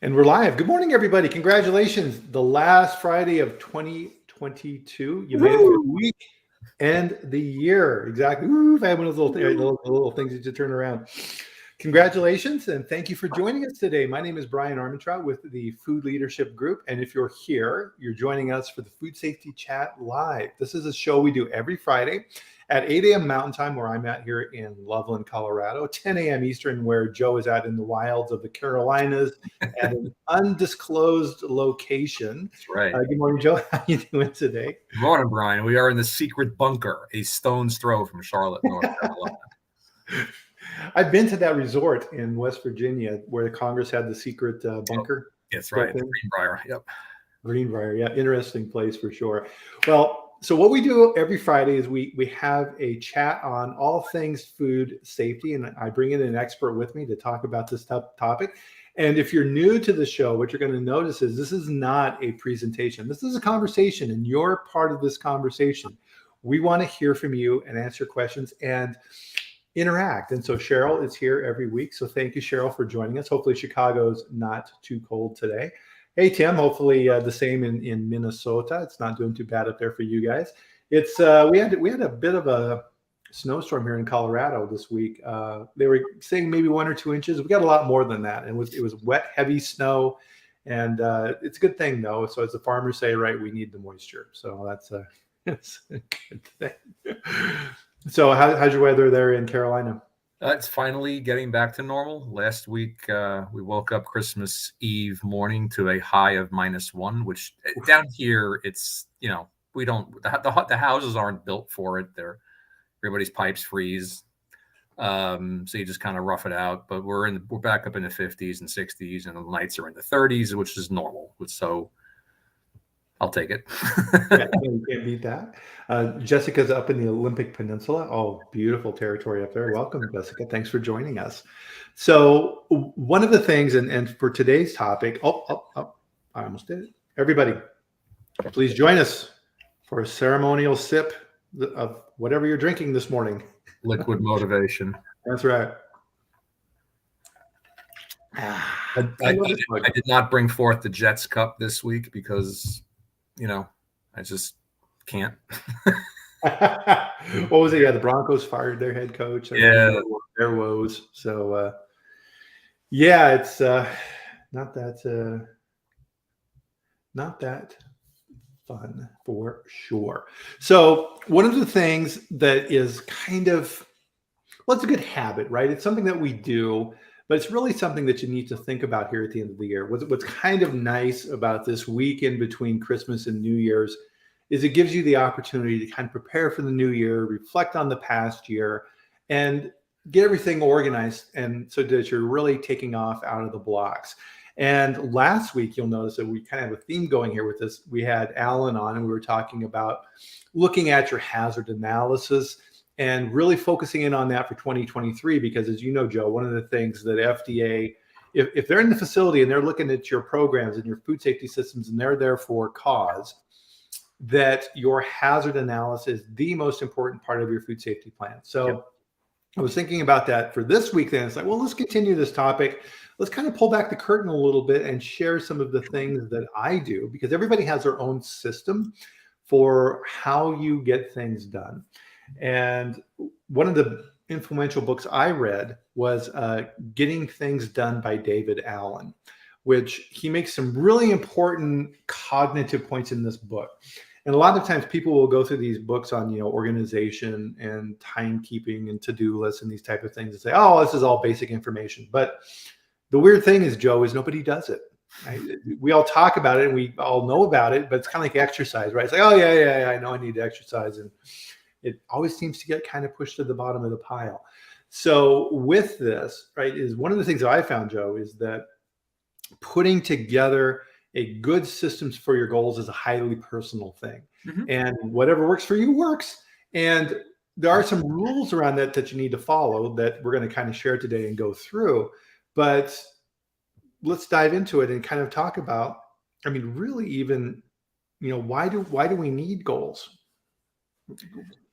And we're live. Good morning, everybody. Congratulations. The last Friday of 2022. You made it through the week and the year. Exactly. Woo, I have one of those little things that you turn around. Congratulations, and thank you for joining us today. My name is Bryan Armentrout with the Food Leadership Group. And if you're here, you're joining us for the Food Safety Chat Live. This is a show we do every Friday at 8 a.m. Mountain Time, where I'm at here in Loveland, Colorado, 10 a.m. Eastern, where Joe is at in the wilds of the Carolinas at an undisclosed location. That's right. Good morning, Joe. How are you doing today? Good morning, Brian. We are in the secret bunker, a stone's throw from Charlotte, North Carolina. I've been to that resort in West Virginia where the Congress had the secret bunker. That's right. Greenbrier. Yep. Greenbrier. Yeah. Interesting place for sure. Well, so what we do every Friday is we have a chat on all things food safety, and I bring in an expert with me to talk about this topic. And if you're new to the show, what you're going to notice is this is not a presentation. This is a conversation, and you're part of this conversation. We want to hear from you and answer questions and interact. And so Cheryl is here every week. So thank you, Cheryl, for joining us. Hopefully Chicago's not too cold today. Hey, Tim, hopefully the same in Minnesota. It's not doing too bad up there for you guys. It's we had a bit of a snowstorm here in Colorado this week. They were saying maybe 1 or 2 inches. We got a lot more than that. And it was wet, heavy snow. And it's a good thing, though. So as the farmers say, right, we need the moisture. So that's it's a good thing. So how's your weather there in Carolina? It's finally getting back to normal. Last week, we woke up Christmas Eve morning to a high of -1, which down here, it's, we don't, the houses aren't built for it. Everybody's pipes freeze. So you just kind of rough it out, but we're back up in the 50s and 60s, and the nights are in the 30s, which is normal. So I'll take it. Yeah, you can't beat that. Jessica's up in the Olympic Peninsula. Oh, beautiful territory up there. Welcome, Jessica. Thanks for joining us. So one of the things, and for today's topic, I almost did it. Everybody, please join us for a ceremonial sip of whatever you're drinking this morning. Liquid motivation. That's right. I did not bring forth the Jets Cup this week because, I just can't. What was it? Yeah, the Broncos fired their head coach. Yeah, their woes. So, yeah, it's not that fun for sure. So, one of the things that is kind of, well, it's a good habit, right? It's something that we do, but it's really something that you need to think about here at the end of the year. What's kind of nice about this weekend between Christmas and New Year's is it gives you the opportunity to kind of prepare for the new year, reflect on the past year, and get everything organized, and so that you're really taking off out of the blocks. And last week, you'll notice that we kind of have a theme going here with this. We had Alan on, and we were talking about looking at your hazard analysis and really focusing in on that for 2023, because as you know, Joe, one of the things that FDA, if they're in the facility and they're looking at your programs and your food safety systems and they're there for cause, that your hazard analysis is the most important part of your food safety plan. So yep. I was thinking about that for this week. Then it's like, well, let's continue this topic. Let's kind of pull back the curtain a little bit and share some of the things that I do, because everybody has their own system for how you get things done. And one of the influential books I read was Getting Things Done by David Allen, which he makes some really important cognitive points in this book. And a lot of times people will go through these books on, organization and timekeeping and to-do lists and these type of things and say, oh, this is all basic information. But the weird thing is, Joe, is nobody does it. Right? We all talk about it and we all know about it, but it's kind of like exercise, right? It's like, oh, yeah, I know I need to exercise. And it always seems to get kind of pushed to the bottom of the pile. So with this, right, is one of the things that I found, Joe, is that putting together a good systems for your goals is a highly personal thing. Mm-hmm. And whatever works for you works. And there are some rules around that you need to follow that we're going to kind of share today and go through. But let's dive into it and kind of talk about, really even, why do we need goals?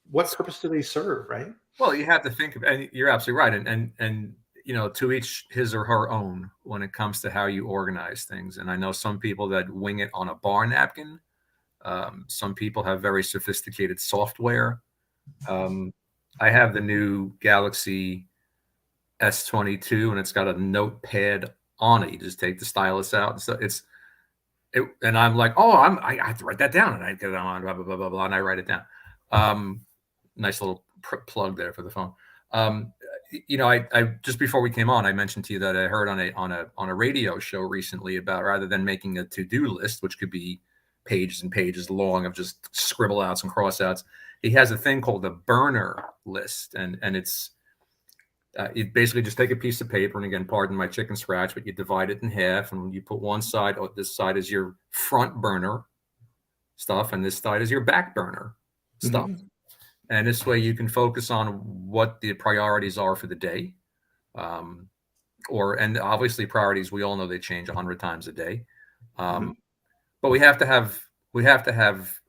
What purpose do they serve, right? Well, you have to think of, and you're absolutely right. And to each his or her own when it comes to how you organize things. And I know some people that wing it on a bar napkin. Some people have very sophisticated software. I have the new Galaxy S22, and it's got a notepad on it. You just take the stylus out, and so and I'm like, oh, I have to write that down, and I get it on blah blah blah blah blah, and I write it down. Nice little plug there for the phone. I just before we came on, I mentioned to you that I heard on a radio show recently about, rather than making a to-do list, which could be pages and pages long of just scribble outs and cross outs, he has a thing called the burner list, and it's you basically just take a piece of paper, and again, pardon my chicken scratch, but you divide it in half, and you put one side, this side is your front burner stuff, and this side is your back burner stuff. Mm-hmm. And this way you can focus on what the priorities are for the day. And obviously priorities, we all know they change 100 times a day. But we have to have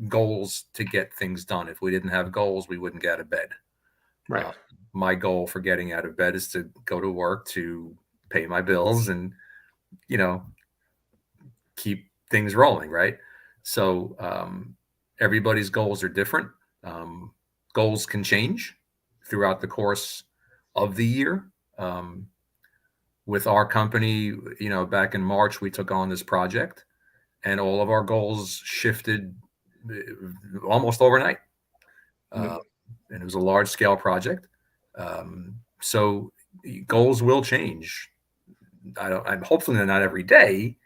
goals to get things done. If we didn't have goals, we wouldn't get out of bed. Right. My goal for getting out of bed is to go to work, to pay my bills, and, keep things rolling. Right. So everybody's goals are different. Goals can change throughout the course of the year. With our company, back in March, we took on this project, and all of our goals shifted almost overnight. And it was a large scale project. So goals will change. I'm hopefully not every day,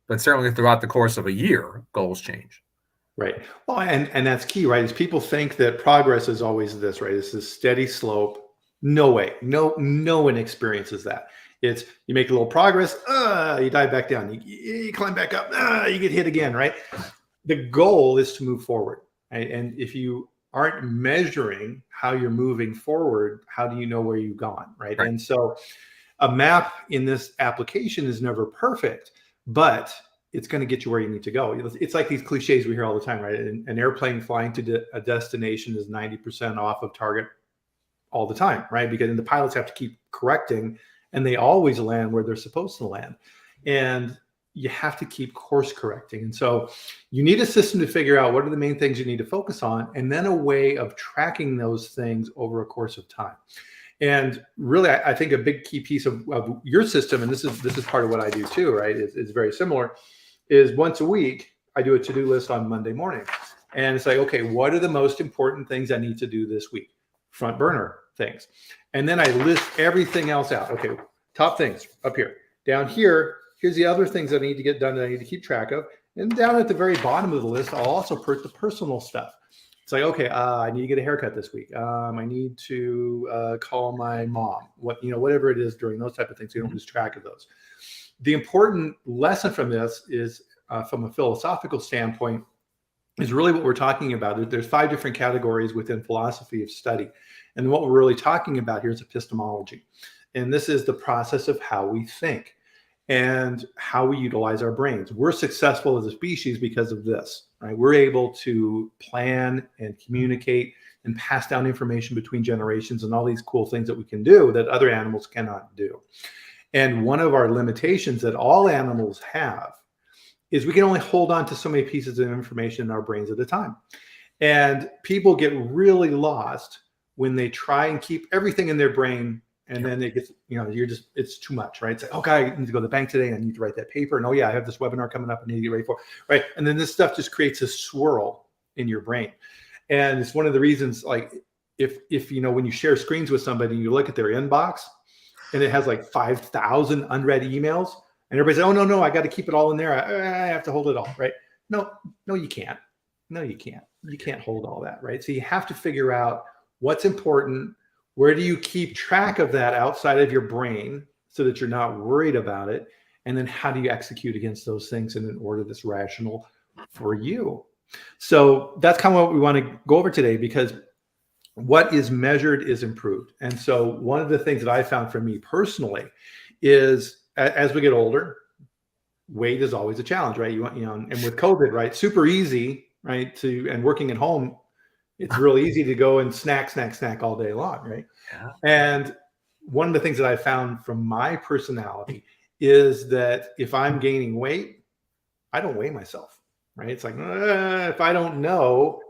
but certainly throughout the course of a year, goals change. Right. Well, and that's key, right? Is people think that progress is always this, right? It's this steady slope. No way. No one experiences that. It's you make a little progress, you dive back down. You climb back up, you get hit again, right? The goal is to move forward. Right? And if you aren't measuring how you're moving forward, how do you know where you've gone, right? And so a map in this application is never perfect, but it's going to get you where you need to go. It's like these cliches we hear all the time, right? An airplane flying to a destination is 90% off of target all the time, right? Because the pilots have to keep correcting, and they always land where they're supposed to land. And you have to keep course correcting. And so you need a system to figure out what are the main things you need to focus on, and then a way of tracking those things over a course of time. And really, I think a big key piece of your system, and this is part of what I do too, right? It's very similar, is once a week, I do a to-do list on Monday morning. And it's like, okay, what are the most important things I need to do this week? Front burner things. And then I list everything else out. Okay, top things up here. Down here, here's the other things I need to get done that I need to keep track of. And down at the very bottom of the list, I'll also put the personal stuff. It's like, okay, I need to get a haircut this week. I need to call my mom. Whatever it is during those type of things, so you don't lose track of those. The important lesson from this is, from a philosophical standpoint, is really what we're talking about. There's 5 different categories within philosophy of study. And what we're really talking about here is epistemology. And this is the process of how we think and how we utilize our brains. We're successful as a species because of this, right? We're able to plan and communicate and pass down information between generations and all these cool things that we can do that other animals cannot do. And one of our limitations that all animals have is we can only hold on to so many pieces of information in our brains at a time. And people get really lost when they try and keep everything in their brain, and then it gets, it's too much, right? It's like, okay, I need to go to the bank today, and I need to write that paper. And I have this webinar coming up, I need to get ready for it, right? And then this stuff just creates a swirl in your brain. And it's one of the reasons, like, if when you share screens with somebody and you look at their inbox, and it has like 5,000 unread emails, and everybody's like, oh, no, I got to keep it all in there. I have to hold it all, right? No, you can't. No, you can't. You can't hold all that, right? So you have to figure out what's important. Where do you keep track of that outside of your brain so that you're not worried about it? And then how do you execute against those things in an order that's rational for you? So that's kind of what we want to go over today, because what is measured is improved. And so one of the things that I found for me personally is, as we get older, weight is always a challenge, right? And with COVID, right? Super easy, right? And working at home, it's really easy to go and snack all day long, right? Yeah. And one of the things that I found from my personality is that if I'm gaining weight, I don't weigh myself, right? It's like, if I don't know,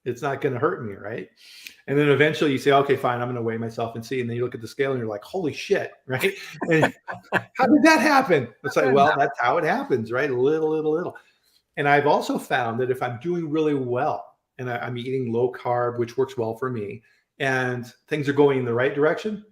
it's not going to hurt me, right? And then eventually you say, okay, fine, I'm going to weigh myself and see. And then you look at the scale and you're like, holy shit, right? And how did that happen? It's like, well, that's how it happens, right? Little. And I've also found that if I'm doing really well and I'm eating low carb, which works well for me, and things are going in the right direction,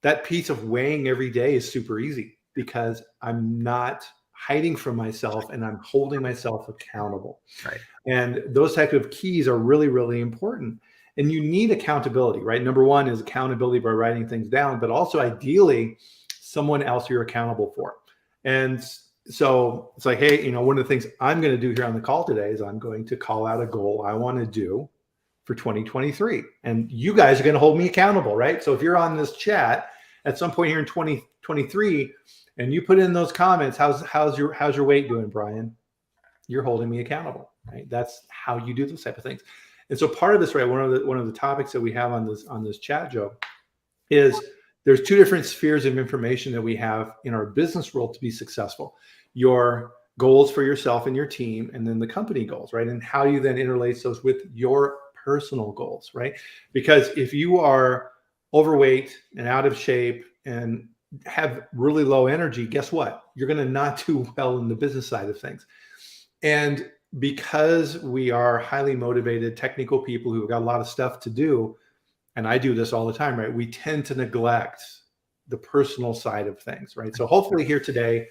that piece of weighing every day is super easy because I'm not hiding from myself and I'm holding myself accountable. Right. And those type of keys are really, really important. And you need accountability, right? Number one is accountability by writing things down, but also ideally someone else you're accountable for. And so it's like, hey, one of the things I'm going to do here on the call today is I'm going to call out a goal I want to do for 2023. And you guys are going to hold me accountable, right? So if you're on this chat at some point here in 2023 and you put in those comments, how's your weight doing, Bryan? You're holding me accountable, right? That's how you do those type of things. And so part of this, right, one of the topics that we have on this chat, Joe, is there's two different spheres of information that we have in our business world to be successful. Your goals for yourself and your team, and then the company goals, right? And how you then interlace those with your personal goals, right? Because if you are overweight and out of shape and have really low energy, guess what? You're going to not do well in the business side of things. And because we are highly motivated, technical people who've got a lot of stuff to do, and I do this all the time, right? We tend to neglect the personal side of things, right? So hopefully here today,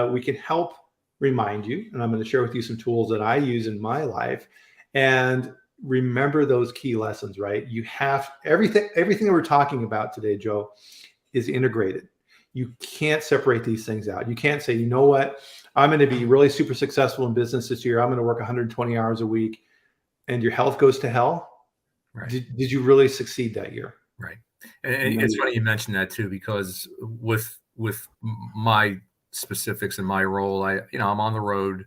we can help remind you, and I'm going to share with you some tools that I use in my life, and remember those key lessons, right? You have everything that we're talking about today, Joe, is integrated. You can't separate these things out. You can't say, you know what, I'm going to be really super successful in business this year. I'm going to work 120 hours a week, and your health goes to hell. Right. Did you really succeed that year? Right. And it's funny you mentioned that too, because with my specifics in my role, I'm on the road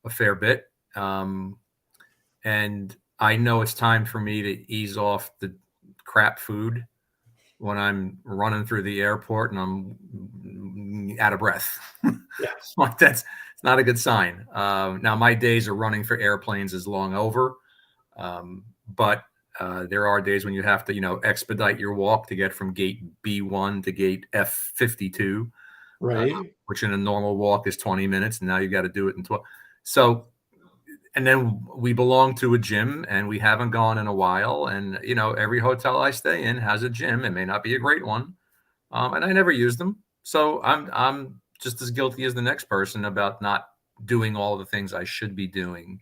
a fair bit. And I know it's time for me to ease off the crap food when I'm running through the airport and I'm out of breath. Yes. Like it's not a good sign. Now my days of running for airplanes is long over. But there are days when you have to, expedite your walk to get from gate B1 to gate F52, right? Which in a normal walk is 20 minutes. And now you got to do it in 12. So, and then we belong to a gym and we haven't gone in a while. And, every hotel I stay in has a gym. It may not be a great one. And I never use them. So I'm just as guilty as the next person about not doing all the things I should be doing.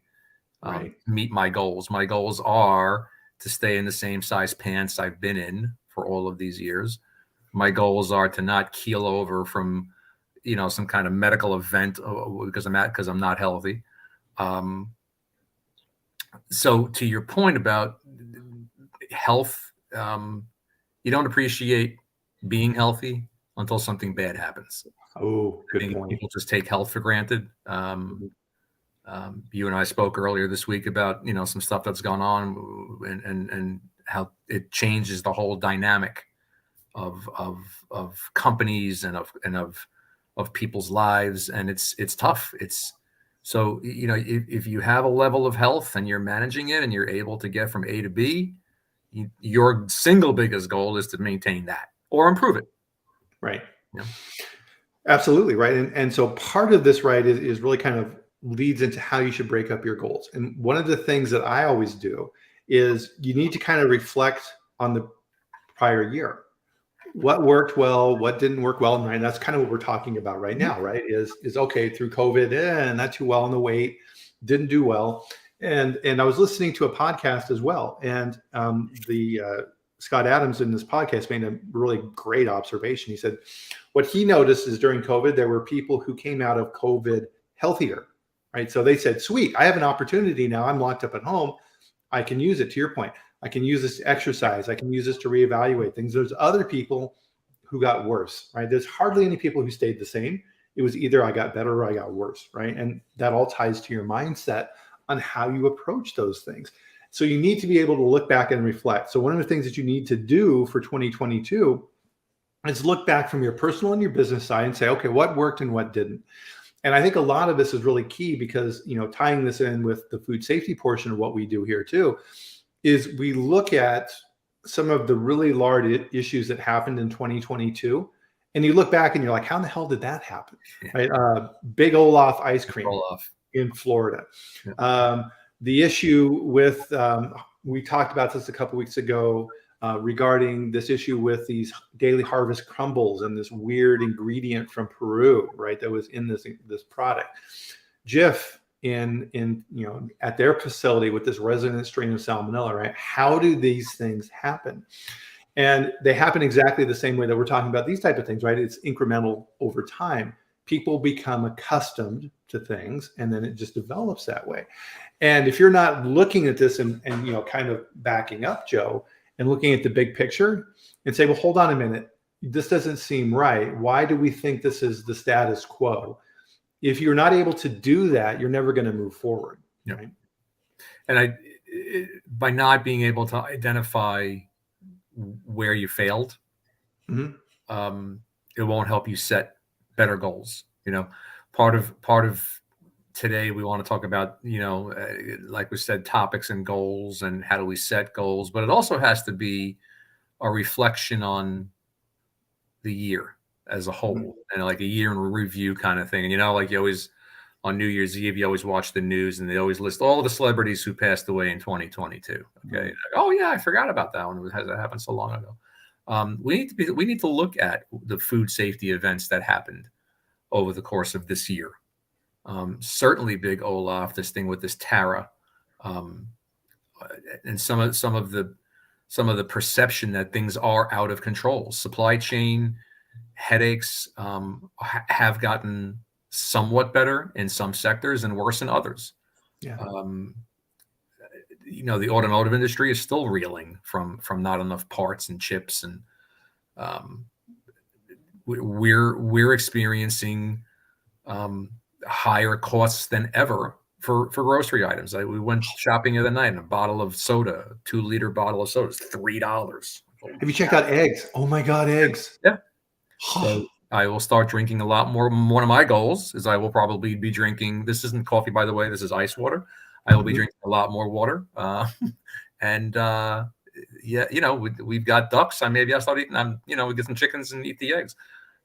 Right. Meet my goals. My goals are to stay in the same size pants I've been in for all of these years. My goals are to not keel over from, some kind of medical event because I'm not healthy. So to your point about health, you don't appreciate being healthy until something bad happens. Oh, good point. People just take health for granted. You and I spoke earlier this week about, some stuff that's gone on and how it changes the whole dynamic of companies and of people's lives. And it's tough. So, if you have a level of health and you're managing it and you're able to get from A to B, your single biggest goal is to maintain that or improve it. Right. Yeah. Absolutely. Right. And so part of this, right, is really kind of leads into how you should break up your goals. And one of the things that I always do is you need to kind of reflect on the prior year. What worked well, what didn't work well, and right, that's kind of what we're talking about right now, right? Is okay through COVID, not too well on the weight, didn't do well, and I was listening to a podcast as well, and Scott Adams in this podcast made a really great observation. He said what he noticed is during COVID there were people who came out of COVID healthier, right? So they said, "Sweet, I have an opportunity now. I'm locked up at home. I can use it." To your point, I can use this to exercise. I can use this to reevaluate things. There's other people who got worse, right? There's hardly any people who stayed the same. It was either I got better or I got worse, right? And that all ties to your mindset on how you approach those things. So you need to be able to look back and reflect. So one of the things that you need to do for 2022 is look back from your personal and your business side and say, okay, what worked and what didn't. And I think a lot of this is really key because, tying this in with the food safety portion of what we do here too, is we look at some of the really large issues that happened in 2022. And you look back and you're like, how in the hell did that happen? Right? Big Olaf ice cream Olaf. in Florida. Yeah. The issue with, we talked about this a couple weeks ago, regarding this issue with these daily harvest crumbles and this weird ingredient from Peru, right? That was in this product. Jif at their facility with this resident strain of salmonella, right? How do these things happen? And they happen exactly the same way that we're talking about these type of things, right? It's incremental over time. People become accustomed to things, and then it just develops that way. And if you're not looking at this and kind of backing up, Joe, and looking at the big picture and say, well, hold on a minute, this doesn't seem right. Why do we think this is the status quo? If you're not able to do that, you're never going to move forward. Yeah. Right? And by not being able to identify where you failed, it won't help you set better goals. Part of today we want to talk about, like we said, topics and goals and how do we set goals, but it also has to be a reflection on the year as a whole and like a year in review kind of thing. And, like you always, on New Year's Eve, you always watch the news and they always list all the celebrities who passed away in 2022. Okay. Like, oh yeah, I forgot about that one. It happened so long ago. We need to look at the food safety events that happened over the course of this year. Certainly Big Olaf, this thing with this Tara, and some of the perception that things are out of control. Supply chain headaches have gotten somewhat better in some sectors and worse in others. Yeah. The automotive industry is still reeling from not enough parts and chips, and we're experiencing higher costs than ever for grocery items. We went shopping the other night and a bottle of soda, 2-liter bottle of soda is $3. Have you checked out eggs? Oh my God, eggs. Yeah. So I will start drinking a lot more. One of my goals is I will probably be drinking, this isn't coffee, by the way, this is ice water. I will be drinking a lot more water. We've got ducks. Maybe I'll start eating, we get some chickens and eat the eggs.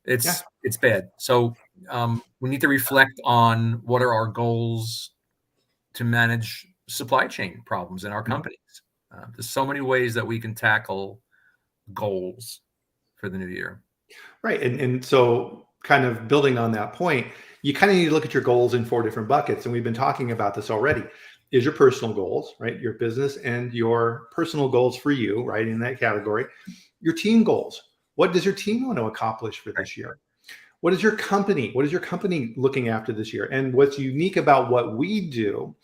It's bad. So we need to reflect on what are our goals to manage supply chain problems in our companies. There's so many ways that we can tackle goals for the new year. Right. And so kind of building on that point, you kind of need to look at your goals in 4 different buckets. And we've been talking about this already. Is your personal goals, right? Your business and your personal goals for you, right? In that category. Your team goals. What does your team want to accomplish for this year? What is your company looking after this year? And what's unique about what we do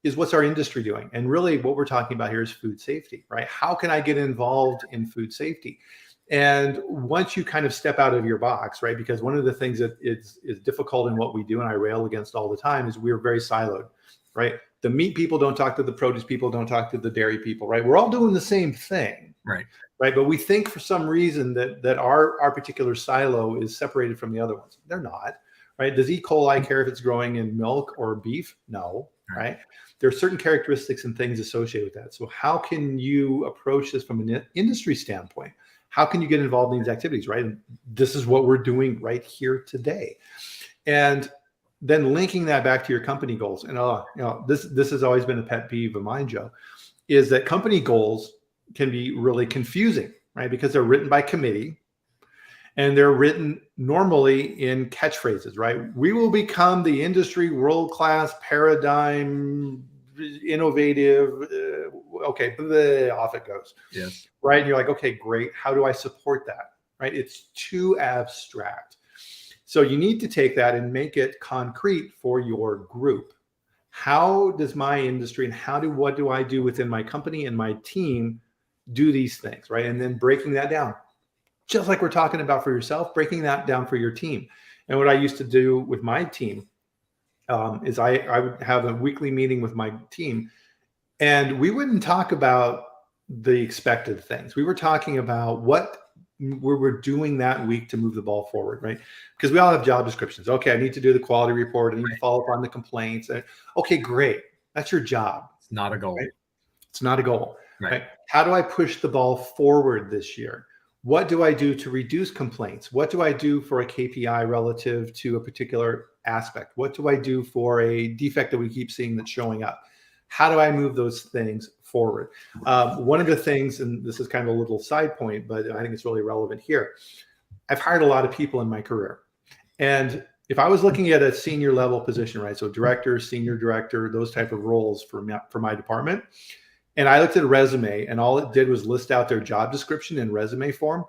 is what's our industry doing? And really what we're talking about here is food safety, right? How can I get involved in food safety? And once you kind of step out of your box, right? Because one of the things that is difficult in what we do, and I rail against all the time, is we're very siloed, right? The meat people don't talk to the produce people, don't talk to the dairy people, right? We're all doing the same thing. Right. But we think for some reason that our particular silo is separated from the other ones. They're not, right? Does E. coli care if it's growing in milk or beef? No, right? There are certain characteristics and things associated with that. So how can you approach this from an industry standpoint? How can you get involved in these activities, right? And this is what we're doing right here today. And then linking that back to your company goals. And this has always been a pet peeve of mine, Joe, is that company goals can be really confusing, right? Because they're written by committee and they're written normally in catchphrases, right? We will become the industry world-class paradigm, innovative, off it goes. Yes. Right. And you're like, okay, great. How do I support that? Right. It's too abstract. So you need to take that and make it concrete for your group. How does my industry and what do I do within my company and my team do these things, right? And then breaking that down, just like we're talking about for yourself, breaking that down for your team. And what I used to do with my team is I would have a weekly meeting with my team, and we wouldn't talk about the expected things. We were talking about what we're doing that week to move the ball forward, right? Because we all have job descriptions. Okay, I need to do the quality report. I need to follow up on the complaints. Okay, great. That's your job. It's not a goal. Right? It's not a goal. Right. Right? How do I push the ball forward this year? What do I do to reduce complaints? What do I do for a KPI relative to a particular aspect? What do I do for a defect that we keep seeing that's showing up? How do I move those things forward? One of the things, and this is kind of a little side point, but I think it's really relevant here. I've hired a lot of people in my career. And if I was looking at a senior level position, right? So director, senior director, those type of roles for my department. And I looked at a resume and all it did was list out their job description in resume form.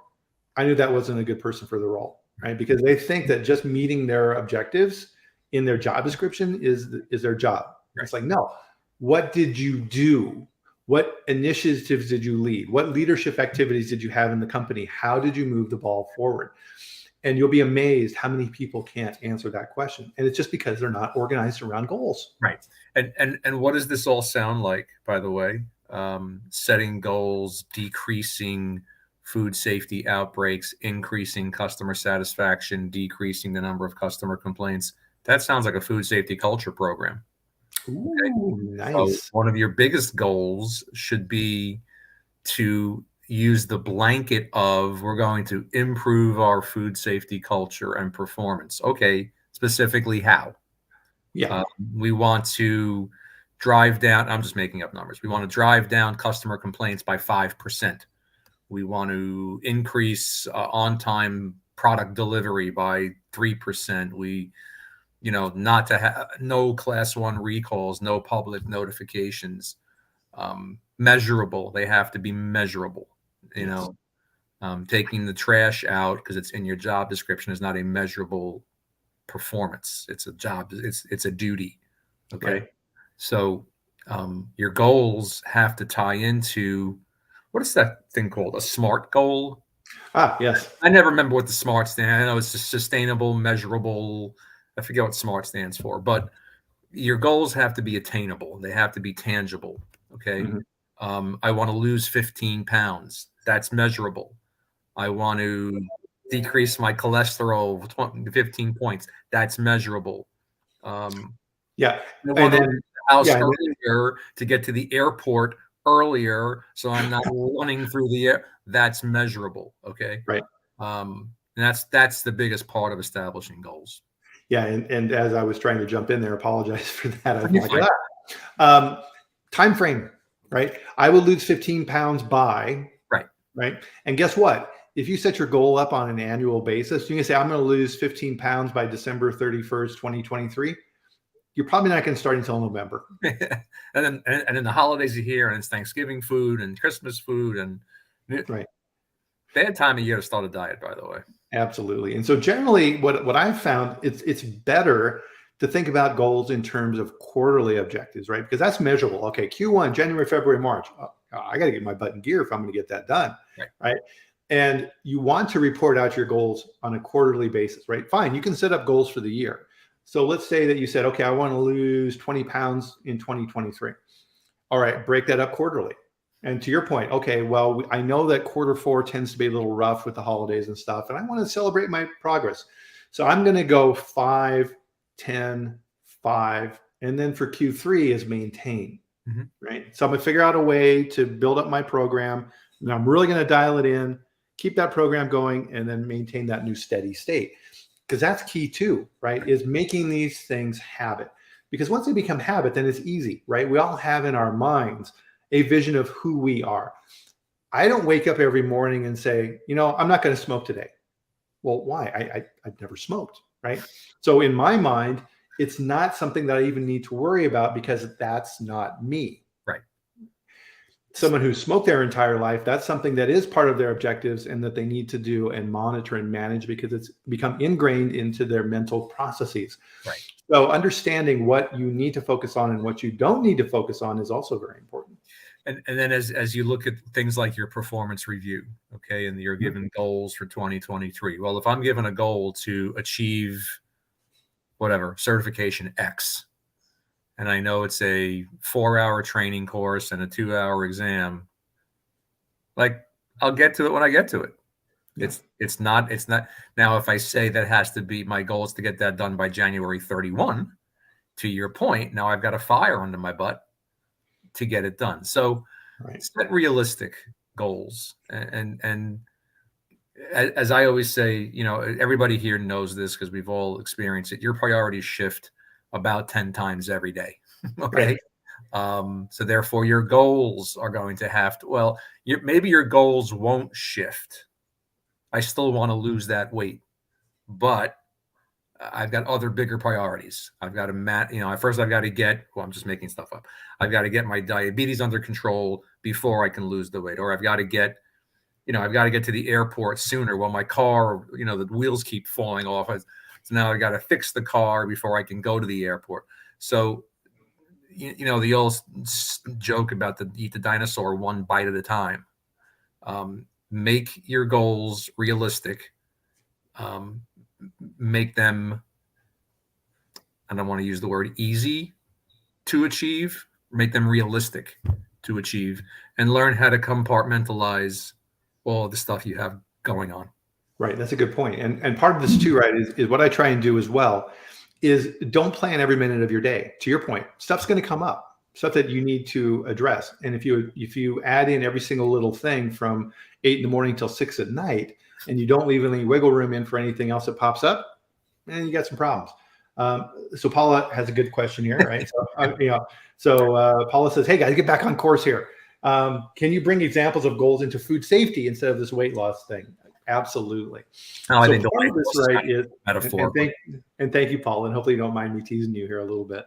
I knew that wasn't a good person for the role, right? Because they think that just meeting their objectives in their job description is their job. Right. It's like, no, what did you do? What initiatives did you lead? What leadership activities did you have in the company? How did you move the ball forward? And you'll be amazed how many people can't answer that question. And it's just because they're not organized around goals. Right. And what does this all sound like, by the way? Setting goals, decreasing food safety outbreaks, increasing customer satisfaction, decreasing the number of customer complaints. That sounds like a food safety culture program. Ooh, okay? Nice. So one of your biggest goals should be to use the blanket of we're going to improve our food safety culture and performance. Okay, specifically how? Yeah. We want to drive down, I'm just making up numbers. We want to drive down customer complaints by 5%. We want to increase on-time product delivery by 3%. We, not to have no class 1 recalls, no public notifications. Measurable. They have to be measurable. Taking the trash out because it's in your job description is not a measurable performance. It's a job. It's a duty. Okay. Right. So your goals have to tie into, what is that thing called? A SMART goal? Yes. I never remember what the SMART stands. I know it's just sustainable, measurable. I forget what SMART stands for, but your goals have to be attainable. They have to be tangible. Okay. Mm-hmm. I want to lose 15 pounds. That's measurable. I want to decrease my cholesterol 15 points. That's measurable. Yeah. I want to leave the house earlier to get to the airport earlier, so I'm not running through the air. That's measurable. Okay. Right. And that's the biggest part of establishing goals. Yeah. And as I was trying to jump in there, apologize for that. I was like, time frame, right? I will lose 15 pounds by, right. And guess what? If you set your goal up on an annual basis, you can say, I'm going to lose 15 pounds by December 31st, 2023. You're probably not going to start until November. and then the holidays are here, and it's Thanksgiving food and Christmas food, and right. Bad time of year to start a diet, by the way. Absolutely. And so generally what I've found, it's better to think about goals in terms of quarterly objectives, right? Because that's measurable. Okay, Q1, January, February, March. Oh, I got to get my butt in gear if I'm going to get that done, right? And you want to report out your goals on a quarterly basis, right? Fine, you can set up goals for the year. So let's say that you said, okay, I want to lose 20 pounds in 2023. All right, break that up quarterly. And to your point, okay, well, I know that Q4 tends to be a little rough with the holidays and stuff, and I want to celebrate my progress. So I'm going to go 5, 10, 5, and then for Q3 is maintain, right? So I'm going to figure out a way to build up my program, and I'm really going to dial it in, keep that program going, and then maintain that new steady state. Because that's key too, right? Is making these things habit. Because once they become habit, then it's easy, right? We all have in our minds a vision of who we are. I don't wake up every morning and say, I'm not going to smoke today. Well, why? I've never smoked, right? So in my mind, it's not something that I even need to worry about because that's not me. Right. Someone who smoked their entire life, that's something that is part of their objectives and that they need to do and monitor and manage because it's become ingrained into their mental processes. Right. So understanding what you need to focus on and what you don't need to focus on is also very important. And then as you look at things like your performance review, okay, and you're given goals for 2023. Well, if I'm given a goal to achieve whatever, certification X, and I know it's a 4-hour training course and a 2-hour exam, like I'll get to it when I get to it. Yeah. It's not now. If I say that has to be my goal is to get that done by January 31, to your point, now I've got a fire under my butt to get it done. So Right. set realistic goals, and as I always say, everybody here knows this because we've all experienced it. Your priorities shift about 10 times every day. Okay. Right. So therefore your goals are going to have to, well, maybe your goals won't shift. I still want to lose that weight, but I've got other bigger priorities. I've got to, first I've got to I'm just making stuff up. I've got to get my diabetes under control before I can lose the weight, or I've got to get to the airport sooner. Well, my car, the wheels keep falling off. So now I got to fix the car before I can go to the airport. So, the old joke about eat the dinosaur one bite at a time. Make your goals realistic. Make them, I don't want to use the word easy to achieve, make them realistic to achieve, and learn how to compartmentalize all the stuff you have going on. Right. That's a good point. And part of this too, right, is what I try and do as well is don't plan every minute of your day. To your point, stuff's going to come up, stuff that you need to address. And if you add in every single little thing from 8 in the morning till 6 at night, and you don't leave any wiggle room in for anything else that pops up, and you got some problems. So Paula has a good question here, right? So Paula says, "Hey guys, get back on course here. Can you bring examples of goals into food safety instead of this weight loss thing?" Absolutely. No, I think so part of this, right, is metaphor. And thank you, Paul, and hopefully you don't mind me teasing you here a little bit.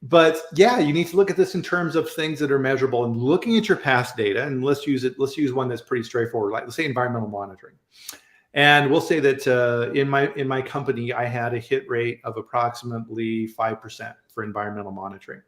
But yeah, you need to look at this in terms of things that are measurable and looking at your past data. And let's use one that's pretty straightforward, like let's say environmental monitoring. And we'll say that in my company, I had a hit rate of approximately 5% for environmental monitoring.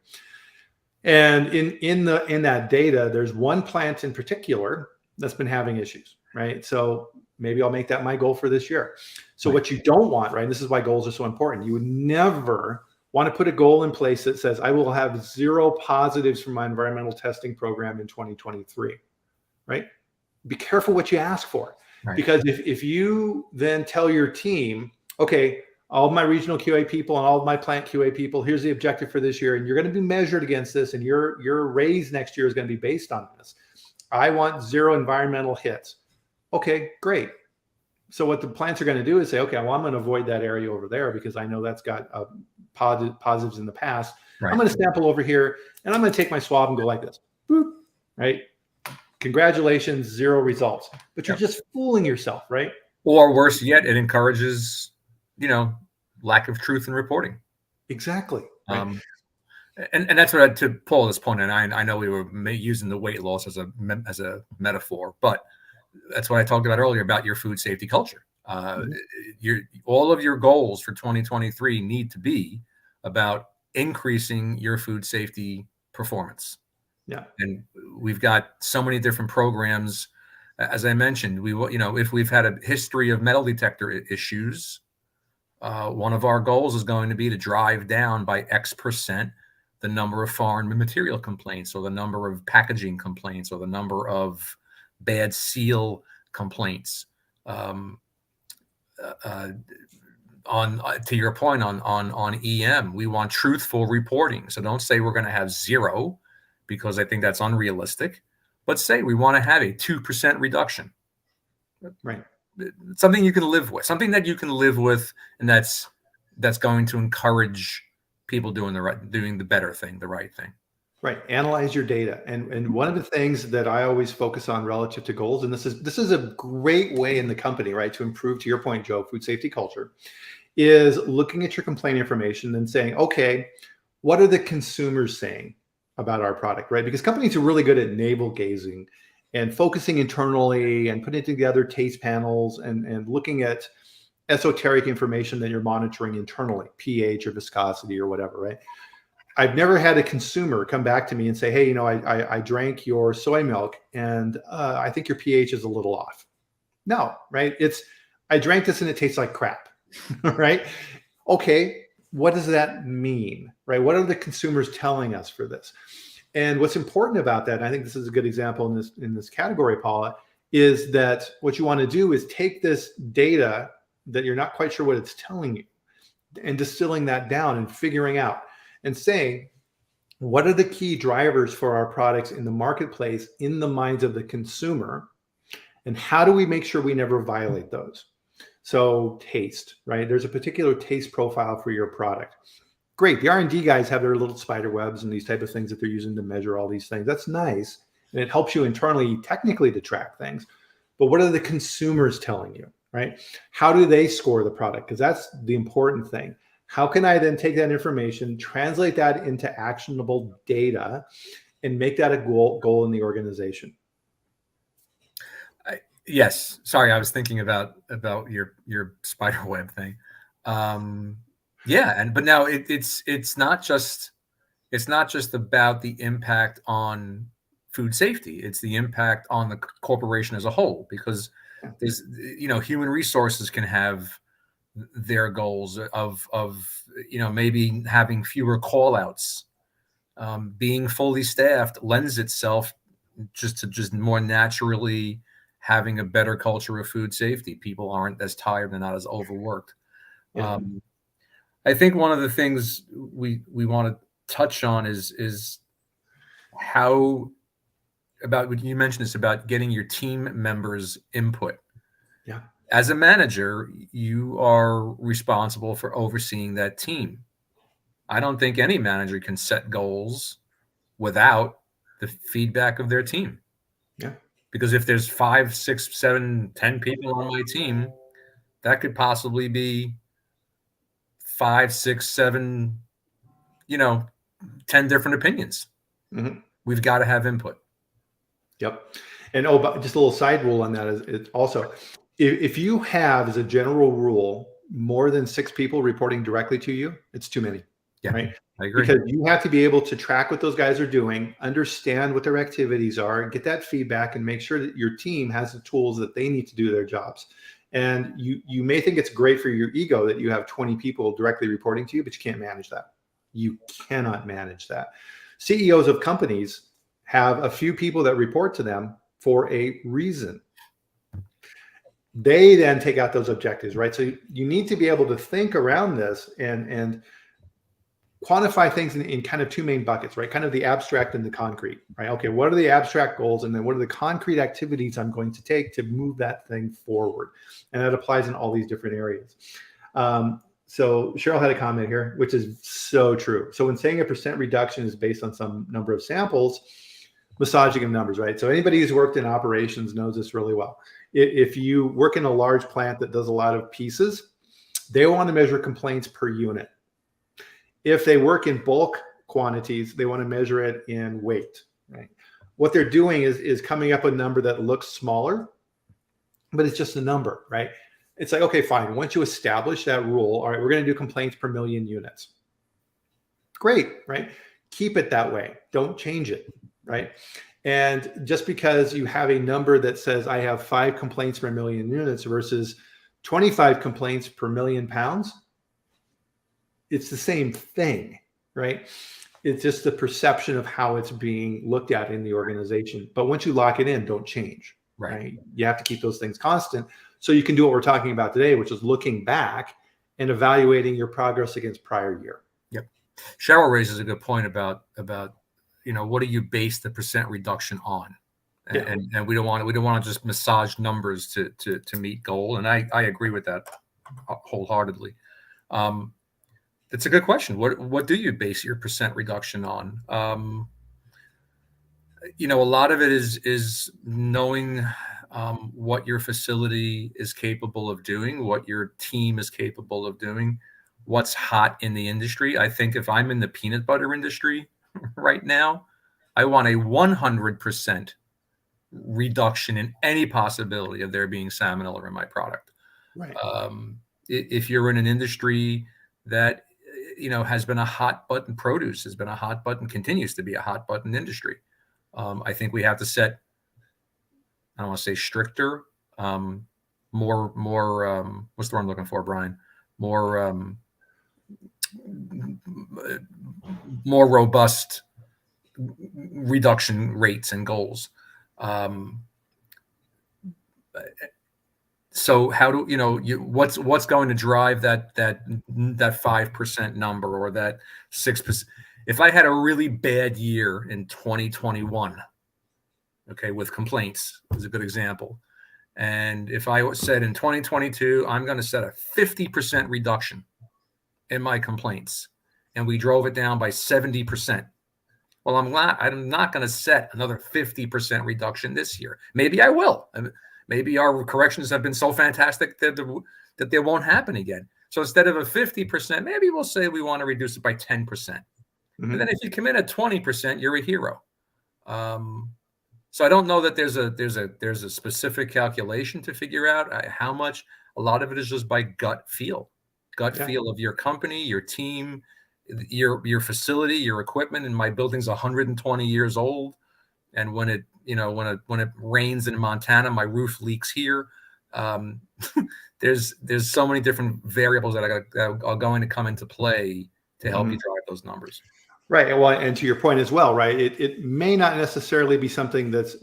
And in that data, there's one plant in particular that's been having issues, right? So maybe I'll make that my goal for this year. So what you don't want, right? This is why goals are so important. You would never want to put a goal in place that says, I will have 0 positives from my environmental testing program in 2023, right? Be careful what you ask for. Right. Because if you then tell your team, okay, all of my regional QA people and all of my plant QA people, here's the objective for this year, and you're going to be measured against this, and your raise next year is going to be based on this. I want 0 environmental hits. Okay, great. So what the plants are going to do is say, okay, well, I'm going to avoid that area over there because I know that's got positives in the past. Right. I'm going to sample over here, and I'm going to take my swab and go like this. Boop, right? Congratulations, 0 results. But you're just fooling yourself, right? Or worse yet, it encourages, lack of truth in reporting. Exactly. Right. And that's what to Paul's point, and I know we were using the weight loss as a metaphor, but that's what I talked about earlier about your food safety culture. All of your goals for 2023 need to be about increasing your food safety performance. Yeah. And we've got so many different programs. As I mentioned, if we've had a history of metal detector issues, one of our goals is going to be to drive down by X% the number of foreign material complaints, or the number of packaging complaints, or the number of bad seal complaints. To your point on EM, we want truthful reporting. So don't say we're going to have 0, because I think that's unrealistic, but say we want to have a 2% reduction. Right. Something you can live with, something that you can live with, and that's going to encourage people doing the better thing, the right thing. Right. Analyze your data. And one of the things that I always focus on relative to goals, and this is a great way in the company, right, to improve, to your point, Joe, food safety culture, is looking at your complaint information and saying, okay, what are the consumers saying about our product, right? Because companies are really good at navel gazing and focusing internally and putting together taste panels and looking at esoteric information that you're monitoring internally, pH or viscosity or whatever, right? I've never had a consumer come back to me and say, hey, I drank your soy milk and I think your pH is a little off. No, right? I drank this and it tastes like crap, right? Okay, what does that mean, right? What are the consumers telling us for this? And what's important about that, and I think this is a good example in this category, Paula, is that what you want to do is take this data that you're not quite sure what it's telling you and distilling that down and figuring out and saying, what are the key drivers for our products in the marketplace in the minds of the consumer? And how do we make sure we never violate those? So taste, right? There's a particular taste profile for your product. Great. The R&D guys have their little spider webs and these type of things that they're using to measure all these things. That's nice. And it helps you internally, technically, to track things. But what are the consumers telling you, right? How do they score the product? Because that's the important thing. How can I then take that information, translate that into actionable data, and make that a goal in the organization? Yes. Sorry, I was thinking about your spider web thing. But now it's not just about the impact on food safety. It's the impact on the corporation as a whole, because there's human resources can have their goals of maybe having fewer call outs. Being fully staffed lends itself just more naturally having a better culture of food safety. People aren't as tired, they're not as overworked. Yeah. I think one of the things we want to touch on is how, about what you mentioned, is about getting your team members' input. Yeah. As a manager, you are responsible for overseeing that team. I don't think any manager can set goals without the feedback of their team. Yeah. Because if there's 5, 6, 7, 10 people on my team, that could possibly be 5, 6, 7, 10 different opinions. Mm-hmm. We've got to have input. Yep. And but just a little side rule on that is it's also, if you have as a general rule more than 6 people reporting directly to you, it's too many. Yeah, right? I agree. Because you have to be able to track what those guys are doing, understand what their activities are, get that feedback, and make sure that your team has the tools that they need to do their jobs. And you may think it's great for your ego that you have 20 people directly reporting to you, but you can't manage that. You cannot manage that. CEOs of companies have a few people that report to them for a reason. They then take out those objectives, right? So you need to be able to think around this and quantify things in kind of 2 main buckets, right? Kind of the abstract and the concrete, right? Okay, what are the abstract goals? And then what are the concrete activities I'm going to take to move that thing forward? And that applies in all these different areas. So Cheryl had a comment here, which is so true. So when saying a % reduction is based on some number of samples, massaging of numbers, right? So anybody who's worked in operations knows this really well. If you work in a large plant that does a lot of pieces, they want to measure complaints per unit. If they work in bulk quantities, they want to measure it in weight, right? What they're doing is coming up with a number that looks smaller, but it's just a number, right? It's like, okay, fine. Once you establish that rule, all right, we're going to do complaints per million units. Great, right? Keep it that way. Don't change it, right? And just because you have a number that says I have 5 complaints per million units versus 25 complaints per million pounds, it's the same thing, right? It's just the perception of how it's being looked at in the organization. But once you lock it in, don't change, right? You have to keep those things constant so you can do what we're talking about today, which is looking back and evaluating your progress against prior year. Yep. Cheryl raises a good point about what do you base the % reduction on? And we don't want to just massage numbers to meet goal. And I agree with that wholeheartedly. It's a good question. What do you base your % reduction on? A lot of it is knowing what your facility is capable of doing, what your team is capable of doing, what's hot in the industry. I think if I'm in the peanut butter industry right now, I want a 100% reduction in any possibility of there being salmonella in my product. Right. If you're in an industry that has been a hot button, produce has been a hot button, continues to be a hot button industry. I think we have to set, I don't want to say stricter, more what's the word I'm looking for, Brian? More robust reduction rates and goals. So how do what's going to drive that 5% number or that 6%? If I had a really bad year in 2021, okay, with complaints is a good example. And if I said in 2022, I'm going to set a 50% reduction in my complaints, and we drove it down by 70%. Well, I'm not going to set another 50% reduction this year. Maybe I will. Maybe our corrections have been so fantastic that they won't happen again. So instead of a 50%, maybe we'll say we want to reduce it by 10%. Mm-hmm. And then if you come in at 20%, you're a hero. So I don't know that there's a specific calculation to figure out how much. A lot of it is just by gut feel of your company, your team, your facility, your equipment. And my building's 120 years old, and when it rains in Montana, my roof leaks here. There's so many different variables that are going to come into play to help you drive those numbers. Right. Well, and to your point as well, right? It may not necessarily be something that's,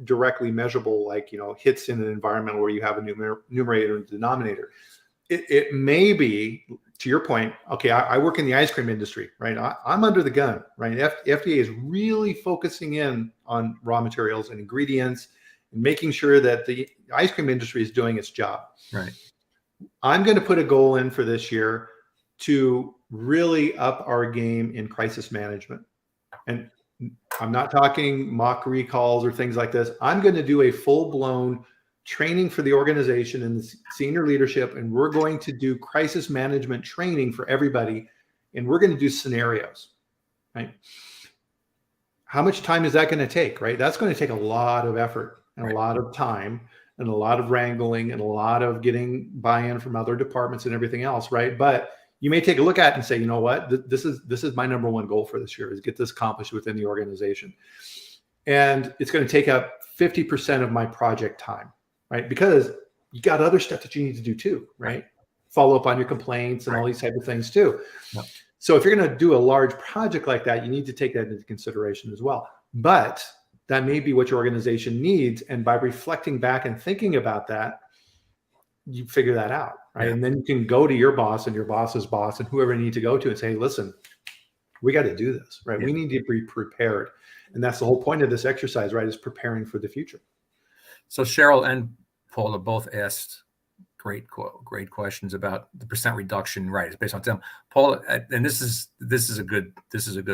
directly measurable, like, hits in an environment where you have a numerator and denominator. It may be, to your point, okay, I work in the ice cream industry, right? I'm under the gun, right? FDA is really focusing in on raw materials and ingredients and making sure that the ice cream industry is doing its job. Right. I'm going to put a goal in for this year to really up our game in crisis management. And I'm not talking mock recalls or things like this. I'm going to do a full-blown training for the organization and the senior leadership, and we're going to do crisis management training for everybody, and we're going to do scenarios, right? How much time is that going to take, right? That's going to take a lot of effort and a lot of time and a lot of wrangling and a lot of getting buy-in from other departments and everything else, right? But you may take a look at it and say, you know what, this is my number one goal for this year, is get this accomplished within the organization. And it's going to take up 50% of my project time, right? Because you got other stuff that you need to do too, right? Follow up on your complaints and all these type of things too. Yep. So if you're going to do a large project like that, you need to take that into consideration as well. But that may be what your organization needs. And by reflecting back and thinking about that, you figure that out, right? Yeah. And then you can go to your boss and your boss's boss and whoever you need to go to and say, hey, listen, we got to do this, right? Yeah. We need to be prepared. And that's the whole point of this exercise, right? Is preparing for the future. So Cheryl and Paula both asked great questions about the percent reduction, right? It's based on them. Paula, and this is a good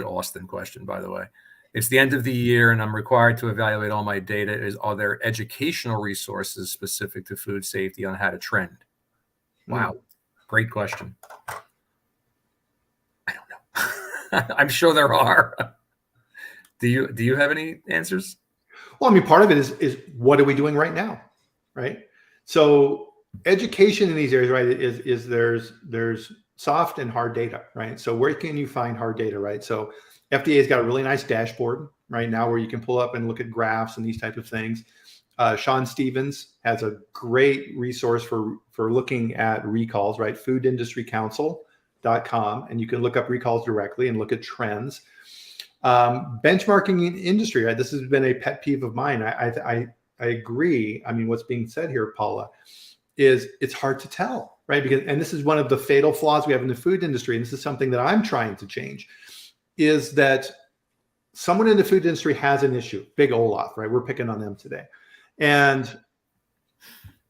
Austin question, by the way. It's the end of the year and I'm required to evaluate all my data. Are there educational resources specific to food safety on how to trend? Wow. Great question. I don't know. I'm sure there are. Do you have any answers? Well, I mean, part of it is what are we doing right now? Right. So education in these areas, right, is there's soft and hard data, right? So where can you find hard data, right? So FDA's got a really nice dashboard right now where you can pull up and look at graphs and these type of things. Sean Stevens has a great resource for looking at recalls, right? foodindustrycouncil.com, and you can look up recalls directly and look at trends. Benchmarking in industry, right? This has been a pet peeve of mine. I agree. I mean, what's being said here, Paula, is it's hard to tell, right? And this is one of the fatal flaws we have in the food industry, and this is something that I'm trying to change, is that someone in the food industry has an issue, Big Olaf, right? We're picking on them today. And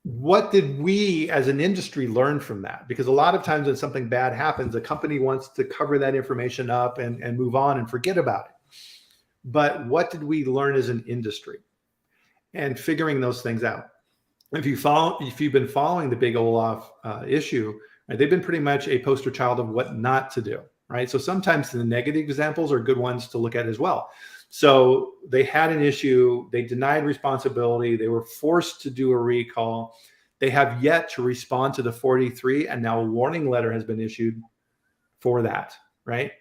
what did we as an industry learn from that? Because a lot of times when something bad happens, a company wants to cover that information up and move on and forget about it. But what did we learn as an industry? And figuring those things out. If you've been following the Big Olaf issue, right, they've been pretty much a poster child of what not to do, right? So sometimes the negative examples are good ones to look at as well. So they had an issue, they denied responsibility, they were forced to do a recall. They have yet to respond to the 43, and now a warning letter has been issued for that, right?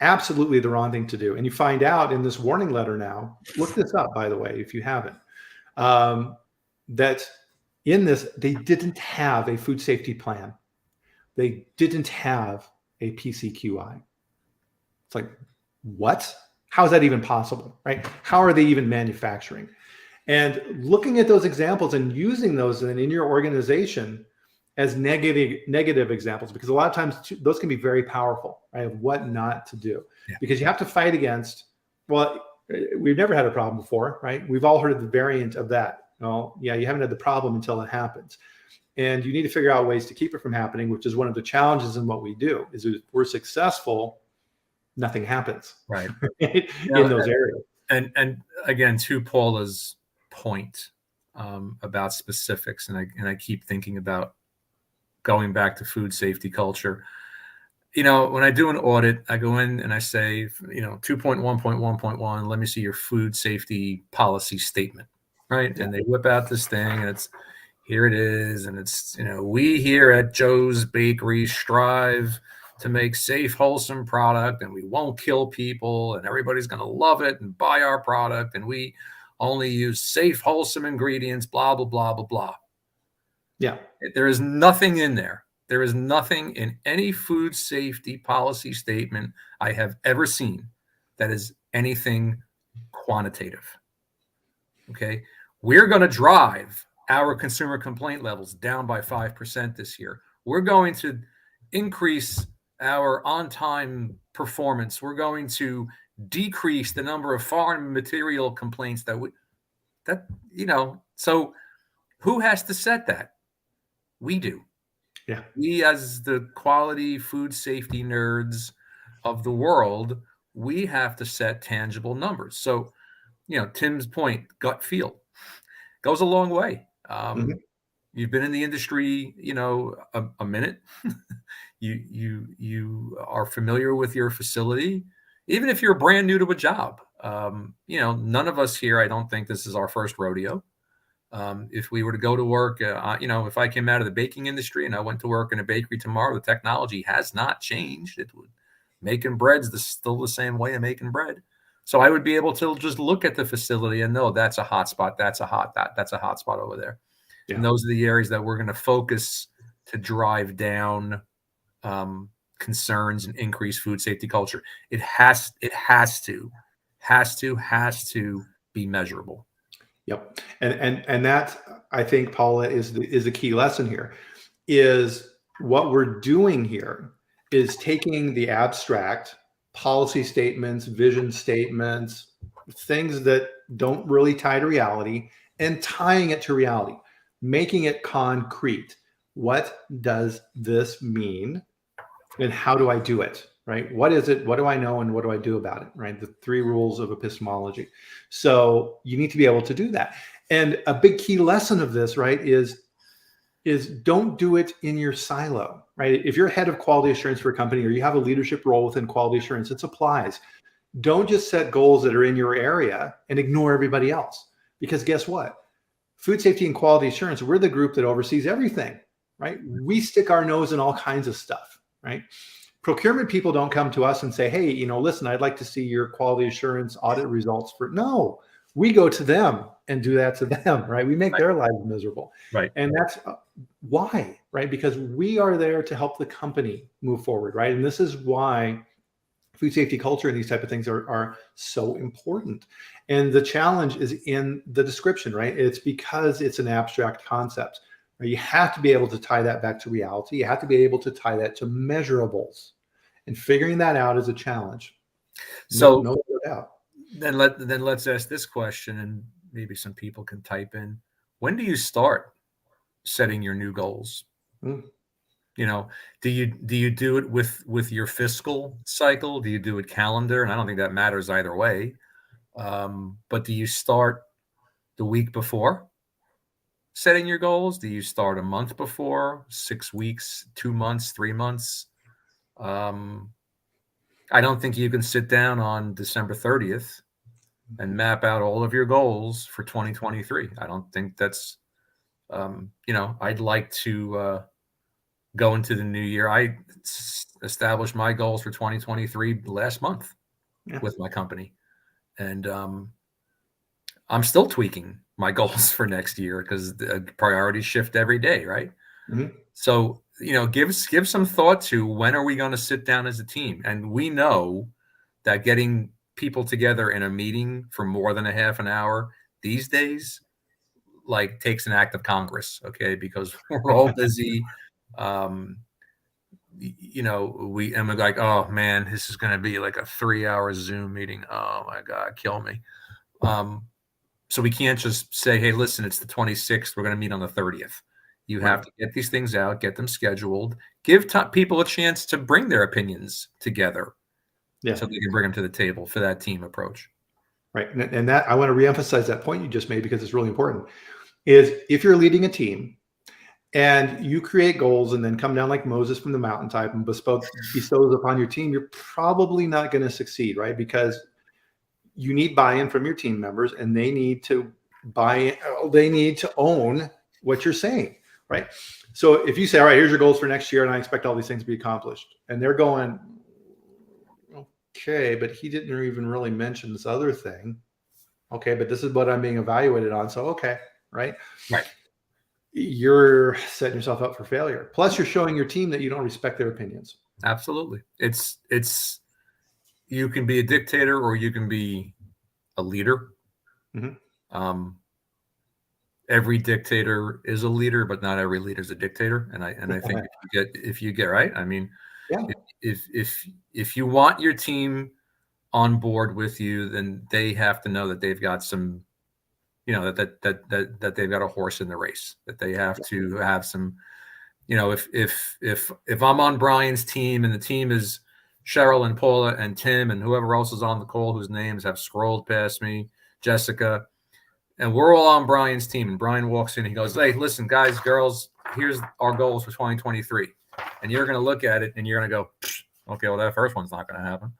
Absolutely the wrong thing to do. And you find out in this warning letter now, look this up, by the way, if you haven't, that in this, they didn't have a food safety plan. They didn't have a PCQI. It's like, what? How is that even possible, right? How are they even manufacturing? And looking at those examples and using those in your organization as negative examples, because a lot of times those can be very powerful, right? Of what not to do, because you have to fight against. Well, we've never had a problem before, right? We've all heard of the variant of that. Well, yeah, you haven't had the problem until it happens, and you need to figure out ways to keep it from happening, which is one of the challenges in what we do. Is if we're successful, nothing happens, right, in those areas. And again, to Paula's point about specifics, and I keep thinking about going back to food safety culture. When I do an audit, I go in and I say, 2.1.1.1, let me see your food safety policy statement, right? And they whip out this thing, and here it is, and it's, we here at Joe's Bakery strive to make safe, wholesome product, and we won't kill people, and everybody's going to love it and buy our product, and we only use safe, wholesome ingredients, blah, blah, blah, blah, blah. Yeah. There is nothing in there. There is nothing in any food safety policy statement I have ever seen that is anything quantitative. Okay. We're going to drive our consumer complaint levels down by 5% this year. We're going to increase our on-time performance. We're going to decrease the number of foreign material complaints so who has to set that? We do. Yeah. We, as the quality food safety nerds of the world, we have to set tangible numbers. So, Tim's point, gut feel goes a long way. You've been in the industry, a minute. you are familiar with your facility, even if you're brand new to a job. None of us here, I don't think this is our first rodeo. If we were to go to work, if I came out of the baking industry and I went to work in a bakery tomorrow, the technology has not changed. Making bread's still the same way of making bread. So I would be able to just look at the facility and know that's a hot spot. That's a hot spot over there. Yeah. And those are the areas that we're going to focus to drive down concerns and increase food safety culture. It has to be measurable. Yep. And that, I think, Paula, is the key lesson here. Is what we're doing here is taking the abstract policy statements, vision statements, things that don't really tie to reality, and tying it to reality, making it concrete. What does this mean? And how do I do it? Right? What is it? What do I know? And what do I do about it? Right? The 3 rules of epistemology. So you need to be able to do that. And a big key lesson of this, right, is don't do it in your silo, right? If you're head of quality assurance for a company, or you have a leadership role within quality assurance, it applies. Don't just set goals that are in your area and ignore everybody else. Because guess what? Food safety and quality assurance, we're the group that oversees everything, right? We stick our nose in all kinds of stuff, right? Procurement people don't come to us and say, hey, listen, I'd like to see your quality assurance audit results No, we go to them and do that to them, right? We make their lives miserable. Right. And that's why, right? Because we are there to help the company move forward, right? And this is why food safety culture and these type of things are so important. And the challenge is in the description, right? It's because it's an abstract concept. Right? You have to be able to tie that back to reality. You have to be able to tie that to measurables. And figuring that out is a challenge. So no doubt. Then let's ask this question, and maybe some people can type in. When do you start setting your new goals? Do you do it with your fiscal cycle? Do you do it calendar? And I don't think that matters either way. But do you start the week before setting your goals? Do you start a month before, 6 weeks, 2 months, 3 months? I don't think you can sit down on December 30th and map out all of your goals for 2023. I don't think that's, I'd like to go into the new year. I established my goals for 2023 last month with my company. And I'm still tweaking my goals for next year because the priorities shift every day, right? Mm-hmm. So, give some thought to when are we going to sit down as a team? And we know that getting people together in a meeting for more than a half an hour, these days like takes an act of Congress, okay, because we're all busy. We're like, oh man, this is going to be like a 3-hour Zoom meeting. Oh my God, kill me. So we can't just say, hey, listen, it's the 26th. We're going to meet on the 30th. You have to get these things out, get them scheduled, give people a chance to bring their opinions together so they can bring them to the table for that team approach. Right. And that I want to reemphasize that point you just made because it's really important, is if you're leading a team and you create goals and then come down like Moses from the mountaintop and bestow those upon your team, you're probably not going to succeed, right? Because you need buy-in from your team members and they need to own what you're saying, right? So if you say, all right, here's your goals for next year and I expect all these things to be accomplished, and they're going, okay, but he didn't even really mention this other thing. Okay, but this is what I'm being evaluated on. So, okay, right? Right. You're setting yourself up for failure. Plus, you're showing your team that you don't respect their opinions. Absolutely. It's you can be a dictator or you can be a leader. Mm-hmm. Every dictator is a leader, but not every leader is a dictator. And I think if you get right, I mean, if you want your team on board with you, then they have to know that they've got some, that they've got a horse in the race, that they have to have some, if I'm on Brian's team and the team is Cheryl and Paula and Tim and whoever else is on the call whose names have scrolled past me, Jessica, and we're all on Brian's team, and Brian walks in, he goes, hey, listen, guys, girls, here's our goals for 2023. And you're going to look at it and you're going to go, okay, well, that first one's not going to happen.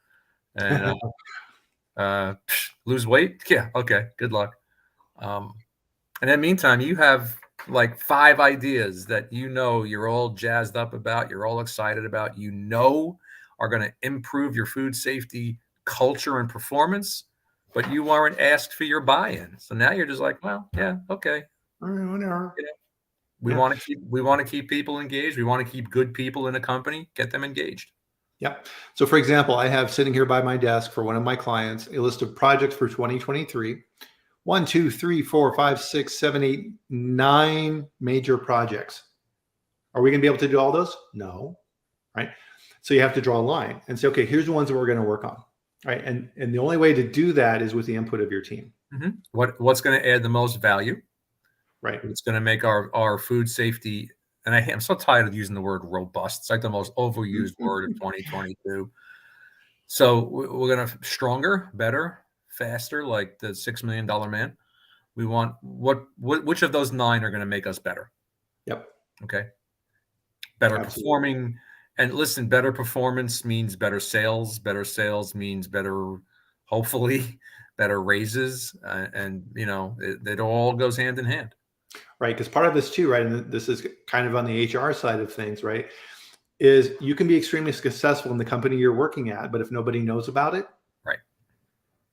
And lose weight? Yeah, okay, good luck. And in the meantime, you have like 5 ideas that you're all jazzed up about, you're all excited about, are going to improve your food safety culture and performance, but you weren't asked for your buy-in. So now you're just like, well, yeah, okay. All right, whatever. We want to keep people engaged. We want to keep good people in a company, get them engaged. Yep. So for example, I have sitting here by my desk for one of my clients, a list of projects for 2023. 1, 2, 3, 4, 5, 6, 7, 8, 9 major projects. Are we going to be able to do all those? No. Right. So you have to draw a line and say, okay, here's the ones that we're going to work on. Right. And the only way to do that is with the input of your team. Mm-hmm. What's going to add the most value? Right. It's going to make our food safety. And I'm so tired of using the word robust. It's like the most overused word of 2022. So we're going to stronger, better, faster, like the $6 million man. We want which of those 9 are going to make us better? Yep. Okay. Better performing. And listen, better performance means better sales. Better sales means hopefully better raises. And it all goes hand in hand. Right. Because part of this too, right, and this is kind of on the HR side of things, right, is you can be extremely successful in the company you're working at, but if nobody knows about it.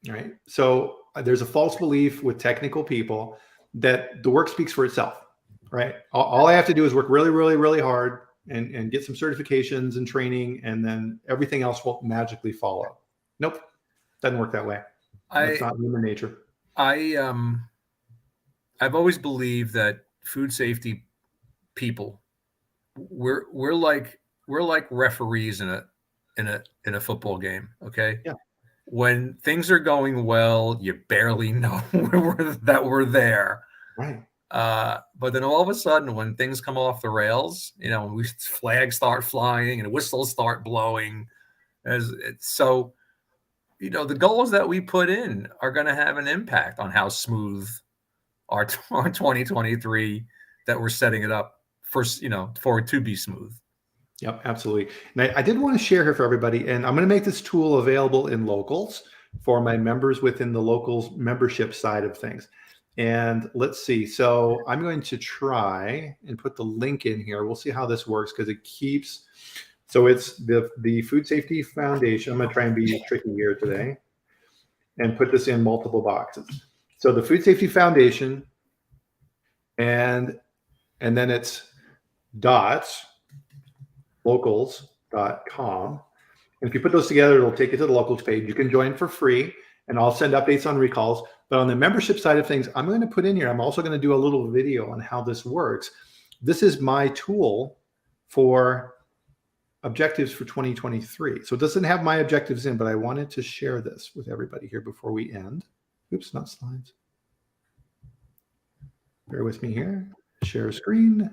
Right. So there's a false belief with technical people that the work speaks for itself. Right. All I have to do is work really, really, really hard and get some certifications and training, and then everything else will magically follow. Nope. Doesn't work that way. That's not human nature. I've always believed that food safety people, we're like referees in a football game. Okay. Yeah. When things are going well, you barely know that we're there. Right. But then all of a sudden, when things come off the rails, when flags start flying and whistles start blowing, the goals that we put in are going to have an impact on how smooth our 2023 that we're setting it up for it to be smooth. Yep, absolutely. And I did want to share here for everybody, and I'm going to make this tool available in Locals for my members within the Locals membership side of things. And let's see. So I'm going to try and put the link in here. We'll see how this works because it keeps. So it's the Food Safety Foundation. I'm going to try and be tricky here today and put this in multiple boxes. So the Food Safety Foundation, and then it's locals.com. And if you put those together, it'll take you to the Locals page. You can join for free. and I'll send updates on recalls. But on the membership side of things, I'm going to put in here, I'm also going to do a little video on how this works. This is my tool for objectives for 2023. So it doesn't have my objectives in, but I wanted to share this with everybody here before we end. Oops, not slides. Bear with me here. Share screen.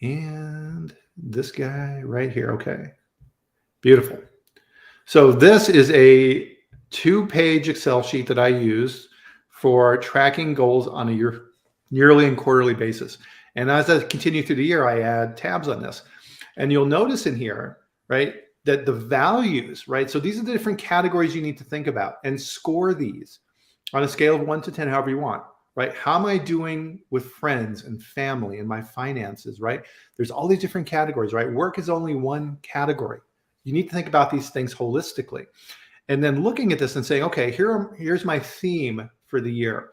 And this guy right here. Okay. Beautiful. So this is a 2-page Excel sheet that I use for tracking goals on a yearly and quarterly basis. And as I continue through the year, I add tabs on this. And you'll notice in here, right, that the values, right? So these are the different categories you need to think about and score these on a scale of 1 to 10, however you want, right? How am I doing with friends and family and my finances, right? There's all these different categories, right? Work is only one category. You need to think about these things holistically. And then looking at this and saying, okay, here's my theme for the year.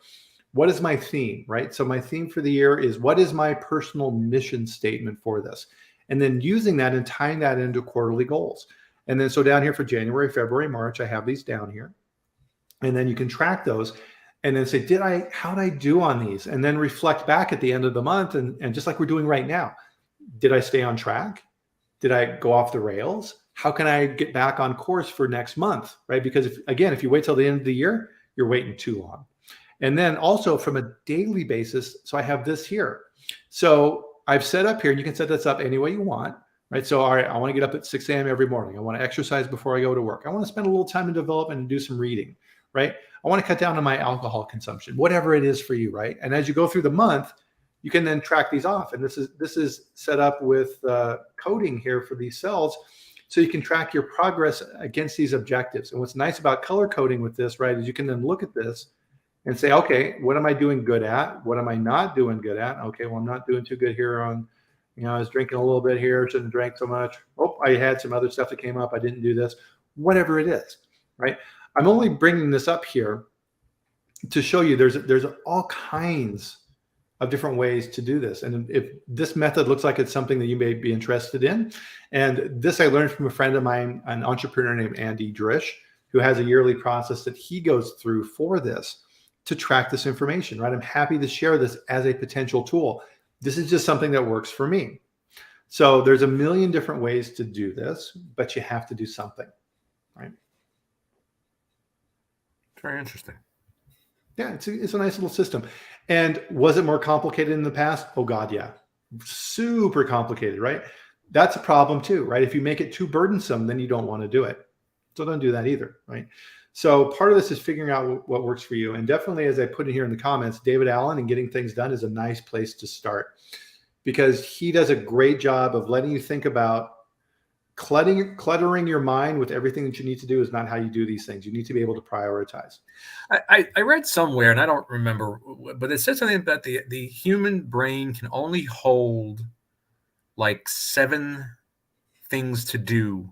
What is my theme, right? So my theme for the year is, what is my personal mission statement for this? And then using that and tying that into quarterly goals. And then so down here for January, February, March, I have these down here. And then you can track those and then say, how'd I do on these? And then reflect back at the end of the month. And just like we're doing right now, did I stay on track? Did I go off the rails? How can I get back on course for next month, right? Because if you wait till the end of the year, you're waiting too long. And then also from a daily basis, so I have this here. So I've set up here, and you can set this up any way you want, right? So, all right, I want to get up at 6 a.m. every morning. I want to exercise before I go to work. I want to spend a little time in development and do some reading, right? I want to cut down on my alcohol consumption, whatever it is for you, right? And as you go through the month, you can then track these off. And this is set up with coding here for these cells, so you can track your progress against these objectives. And what's nice about color coding with this, right, is you can then look at this and say, okay, what am I doing good at? What am I not doing good at? Okay, well, I'm not doing too good here on, I was drinking a little bit here, shouldn't drink so much. Oh, I had some other stuff that came up. I didn't do this, whatever it is, right? I'm only bringing this up here to show you there's all kinds of different ways to do this. And if this method looks like it's something that you may be interested in, and this I learned from a friend of mine, an entrepreneur named Andy Drish, who has a yearly process that he goes through for this to track this information, right? I'm happy to share this as a potential tool. This is just something that works for me. So there's a million different ways to do this, but you have to do something, right? Very interesting. Yeah, it's a nice little system. And was it more complicated in the past? Oh God, yeah. Super complicated, right? That's a problem too, right? If you make it too burdensome, then you don't want to do it. So don't do that either, right? So part of this is figuring out what works for you. And definitely, as I put in here in the comments, David Allen and Getting Things Done is a nice place to start, because he does a great job of letting you think about cluttering your mind with everything that you need to do is not how you do these things. You need to be able to prioritize. I read somewhere, and I don't remember, but it said something about the human brain can only hold like 7 things to do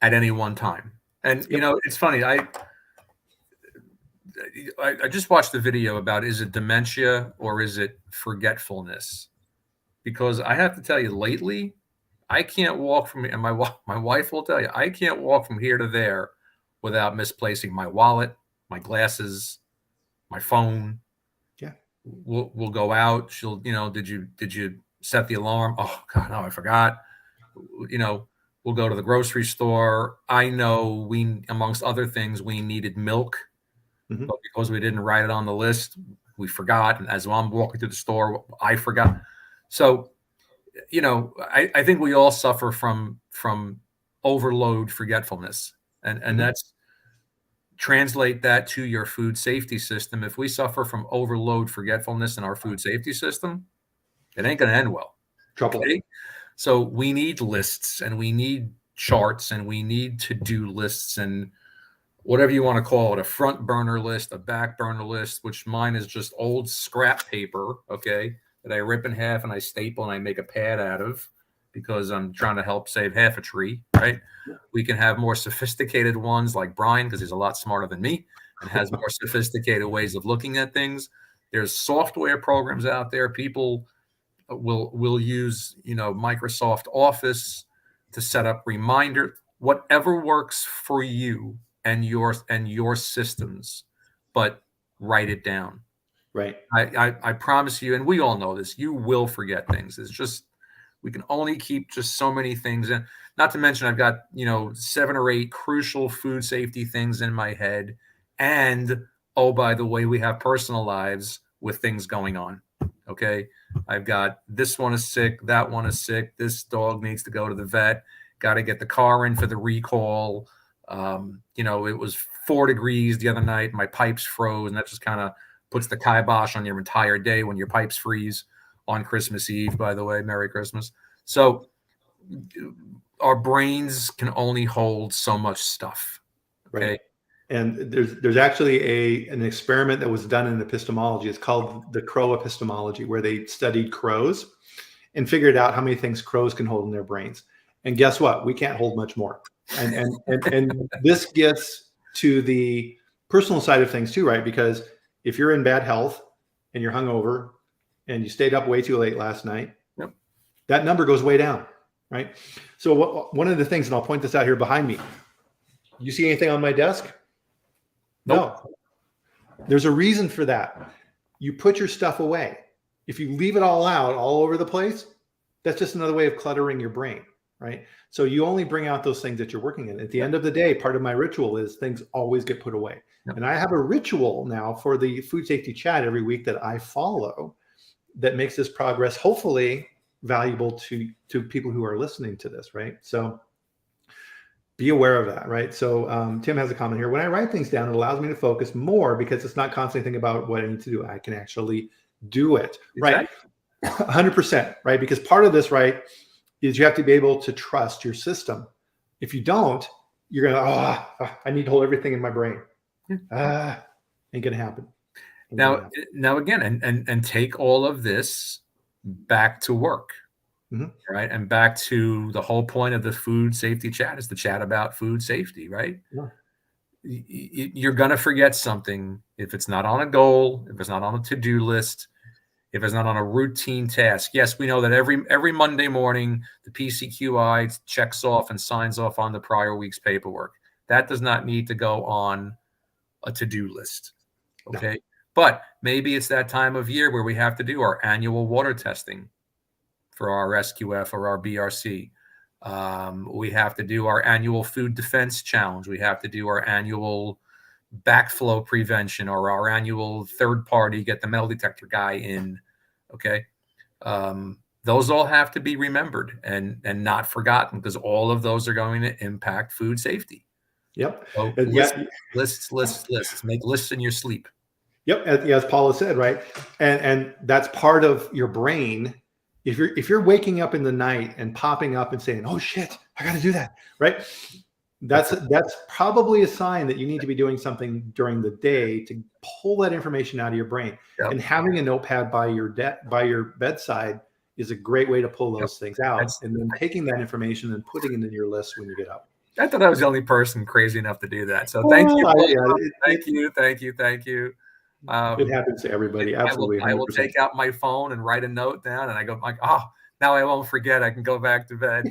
at any one time. And, it's funny. I just watched the video about, is it dementia or is it forgetfulness? Because I have to tell you, lately, I can't walk from, and my wife will tell you, I can't walk from here to there without misplacing my wallet, my glasses, my phone. Yeah. We'll go out. She'll, did you set the alarm? Oh God, no, I forgot. We'll go to the grocery store. I know amongst other things, we needed milk, but because we didn't write it on the list, we forgot. And as I'm walking through the store, I forgot. So, I think we all suffer from overload forgetfulness, and that's, translate that to your food safety system. If we suffer from overload forgetfulness in our food safety system, it ain't going to end well. Trouble. Okay? So we need lists, and we need charts, and we need to-do lists, and whatever you want to call it, a front burner list, a back burner list, which mine is just old scrap paper, okay, that I rip in half and I staple and I make a pad out of, because I'm trying to help save half a tree, right? We can have more sophisticated ones like Bryan, because he's a lot smarter than me and has more sophisticated ways of looking at things. There's software programs out there. People will use, Microsoft Office to set up reminders, whatever works for you and your systems, but write it down. Right. I promise you, and we all know this, you will forget things. It's just, we can only keep just so many things in. Not to mention, I've got, 7 or 8 crucial food safety things in my head. And, oh, by the way, we have personal lives with things going on. Okay. I've got, this one is sick. That one is sick. This dog needs to go to the vet. Got to get the car in for the recall. It was 4 degrees the other night. My pipes froze, and that just kind of puts the kibosh on your entire day when your pipes freeze on Christmas Eve, by the way. Merry Christmas. So our brains can only hold so much stuff. Okay. Right. And there's actually an experiment that was done in epistemology. It's called the crow epistemology, where they studied crows and figured out how many things crows can hold in their brains. And guess what? We can't hold much more. And this gets to the personal side of things too, right? Because if you're in bad health and you're hungover and you stayed up way too late last night, yep, that number goes way down, right? So one of the things, and I'll point this out here behind me, you see anything on my desk? Nope. No. There's a reason for that. You put your stuff away. If you leave it all out all over the place, that's just another way of cluttering your brain, right? So you only bring out those things that you're working in. At the end of the day, part of my ritual is things always get put away. Yep. And I have a ritual now for the food safety chat every week that I follow that makes this progress hopefully valuable to people who are listening to this, right? So be aware of that, right? So Tim has a comment here. When I write things down, it allows me to focus more because it's not constantly thinking about what I need to do. I can actually do it, right? 100%, right? Because part of this, right, is you have to be able to trust your system. If you don't, you're going to, I need to hold everything in my brain. Ain't going to happen. Now again, and take all of this back to work. Mm-hmm. Right. And back to the whole point of the food safety chat is the chat about food safety, right? Yeah. You're going to forget something if it's not on a goal, if it's not on a to-do list, if it's not on a routine task. Yes, we know that every Monday morning, the PCQI checks off and signs off on the prior week's paperwork. That does not need to go on a to-do list. Okay. No. But maybe it's that time of year where we have to do our annual water testing for our SQF or our BRC. We have to do our annual food defense challenge. We have to do our annual backflow prevention or our annual third party, get the metal detector guy in. Okay. Those all have to be remembered and not forgotten because all of those are going to impact food safety. Yep. So lists. Make lists in your sleep. Yep. As Paula said, right. And that's part of your brain. If you're waking up in the night and popping up and saying, "Oh shit, I got to do that," right? That's probably a sign that you need to be doing something during the day to pull that information out of your brain. Yep. And having a notepad by your bedside is a great way to pull those things out. And then taking that information and putting it in your list when you get up. I thought I was the only person crazy enough to do that. So thank you. Thank you. It happens to everybody. Absolutely. I will take out my phone and write a note down, and I go like, "Oh, now I won't forget. I can go back to bed."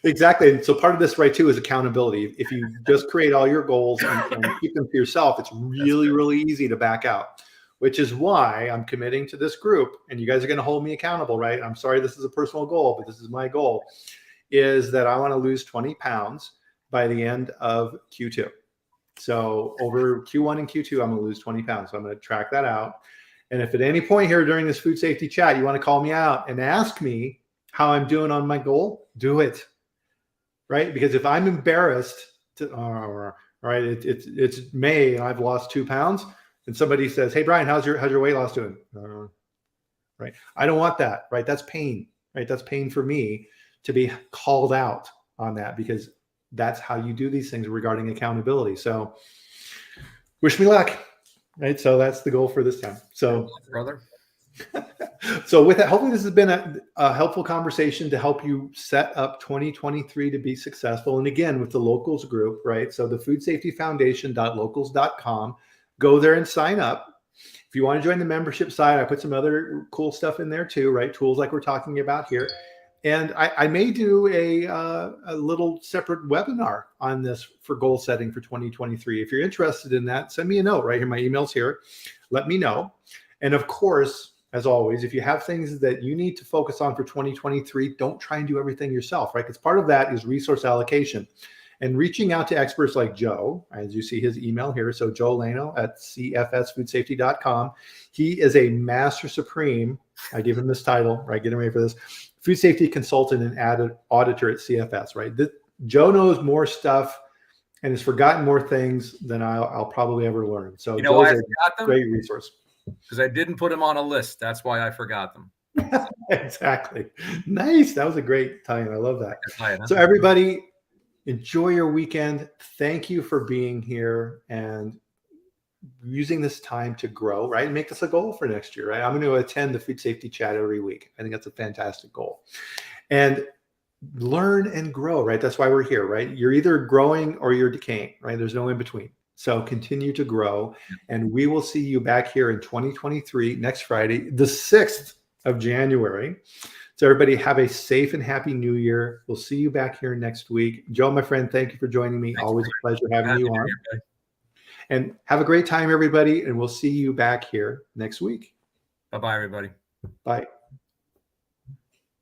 Exactly. And so part of this, right, too, is accountability. If you just create all your goals and keep them to yourself, it's really, really easy to back out, which is why I'm committing to this group. And you guys are going to hold me accountable, right? I'm sorry, this is a personal goal, but this is my goal, is that I want to lose 20 pounds by the end of Q2. So over Q1 and Q2, I'm going to lose 20 pounds. So I'm going to track that out. And if at any point here during this food safety chat, you want to call me out and ask me how I'm doing on my goal, do it. Right? Because if I'm embarrassed right, it's May and I've lost 2 pounds and somebody says, "Hey, Bryan, how's your weight loss doing?" Right? I don't want that. Right? That's pain. Right? That's pain for me to be called out on that because that's how you do these things regarding accountability. So wish me luck. Right. So that's the goal for this time. So brother. So with that, hopefully this has been a helpful conversation to help you set up 2023 to be successful. And again, with the locals group, right? So the foodsafetyfoundation.locals.com, go there and sign up. If you want to join the membership side, I put some other cool stuff in there too, right? Tools like we're talking about here. And I may do a little separate webinar on this for goal setting for 2023. If you're interested in that, send me a note right here. My email's here. Let me know. And of course, as always, if you have things that you need to focus on for 2023, don't try and do everything yourself, right? Because part of that is resource allocation and reaching out to experts like Joe, as you see his email here. So Joe Laino at cfsfoodsafety.com. He is a master supreme. I give him this title, right? Getting ready for this. Food safety consultant and auditor at CFS, right? Joe knows more stuff and has forgotten more things than I'll probably ever learn. So you know why I Joe's forgot a them? great resource. Because I didn't put them on a list. That's why I forgot them. Exactly. Nice. That was a great time. I love that. Right, huh? So everybody, enjoy your weekend. Thank you for being here and using this time to grow, right? And make this a goal for next year, right? I'm going to attend the food safety chat every week. I think that's a fantastic goal. And learn and grow, right? That's why we're here, right? You're either growing or you're decaying, right? There's no in between. So continue to grow. And we will see you back here in 2023, next Friday, the 6th of January. So everybody have a safe and happy new year. We'll see you back here next week. Joe, my friend, thank you for joining me. Always a pleasure having you on. And have a great time, everybody. And we'll see you back here next week. Bye-bye, everybody. Bye.